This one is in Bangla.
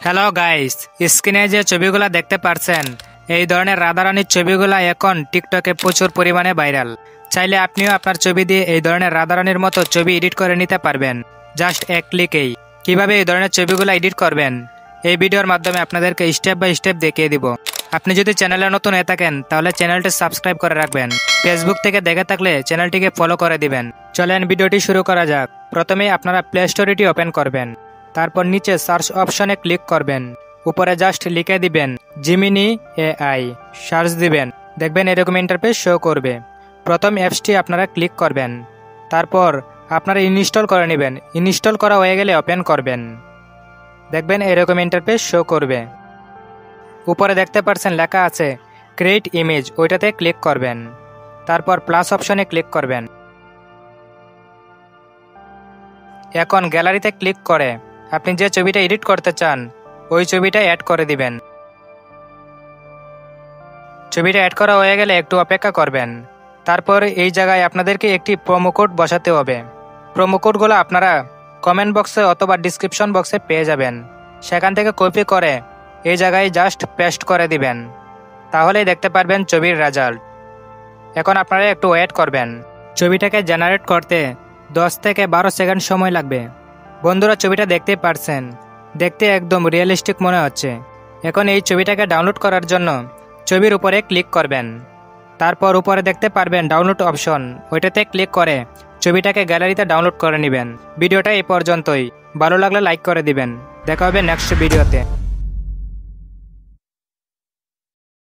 হ্যালো গাইস, স্ক্রিনে যে ছবিগুলো দেখতে পারছেন এই ধরনের রাধারানীর ছবিগুলো এখন টিকটকে প্রচুর পরিমাণে ভাইরাল। চাইলে আপনিও আপনার ছবি দিয়ে এই ধরনের রাধারানীর মতো ছবি এডিট করে নিতে পারবেন জাস্ট এক ক্লিকেই। কিভাবে এই ধরনের ছবিগুলো এডিট করবেন এই ভিডিওর মাধ্যমে আপনাদেরকে স্টেপ বাই স্টেপ দেখিয়ে দিব। আপনি যদি চ্যানেলে নতুন হয়ে থাকেন তাহলে চ্যানেলটি সাবস্ক্রাইব করে রাখবেন। ফেসবুক থেকে দেখে থাকলে চ্যানেলটিকে ফলো করে দিবেন। চলেন ভিডিওটি শুরু করা যাক। প্রথমেই আপনারা প্লে স্টোরটি ওপেন করবেন, তারপর নিচে সার্চ অপশনে ক্লিক করবেন, উপরে জাস্ট লিখে দিবেন জিমিনি এআই, সার্চ দিবেন, দেখবেন এরকম ইন্টারফেস শো করবে। প্রথম অ্যাপসটি আপনারা ক্লিক করবেন, তারপর আপনারা ইনস্টল করে নেবেন। ইনস্টল করা হয়ে গেলে ওপেন করবেন, দেখবেন এরকম ইন্টারফেস শো করবে। উপরে দেখতে পাচ্ছেন লেখা আছে ক্রিয়েট ইমেজ, ওইটাতে ক্লিক করবেন, তারপর প্লাস অপশনে ক্লিক করবেন। এখন গ্যালারিতে ক্লিক করে আপনি যে ছবিটা এডিট করতে চান ওই ছবিটা অ্যাড করে দিবেন। ছবিটা অ্যাড করা হয়ে গেলে একটু অপেক্ষা করবেন। তারপর এই জায়গায় আপনাদেরকে একটি প্রোমো কোড বসাতে হবে। প্রোমো কোডগুলো আপনারা কমেন্ট বক্সে অথবা ডিসক্রিপশন বক্সে পেয়ে যাবেন। সেখান থেকে কপি করে এই জায়গায় জাস্ট পেস্ট করে দিবেন, তাহলেই দেখতে পারবেন ছবির রেজাল্ট। এখন আপনারা একটু ওয়েট করবেন। ছবিটাকে জেনারেট করতে 10 থেকে 12 সেকেন্ড সময় লাগবে। বন্ধুরা, ছবিটা দেখতে পারছেন, দেখতে একদম রিয়েলিস্টিক মনে হচ্ছে। এখন এই ছবিটাকে ডাউনলোড করার জন্য ছবির উপরে ক্লিক করবেন, তারপর উপরে দেখতে পারবেন ডাউনলোড অপশন, ওইটাতে ক্লিক করে ছবিটাকে গ্যালারিতে ডাউনলোড করে নেবেন। ভিডিওটা এই পর্যন্তই। ভালো লাগলে লাইক করে দিবেন। দেখা হবে নেক্সট ভিডিওতে।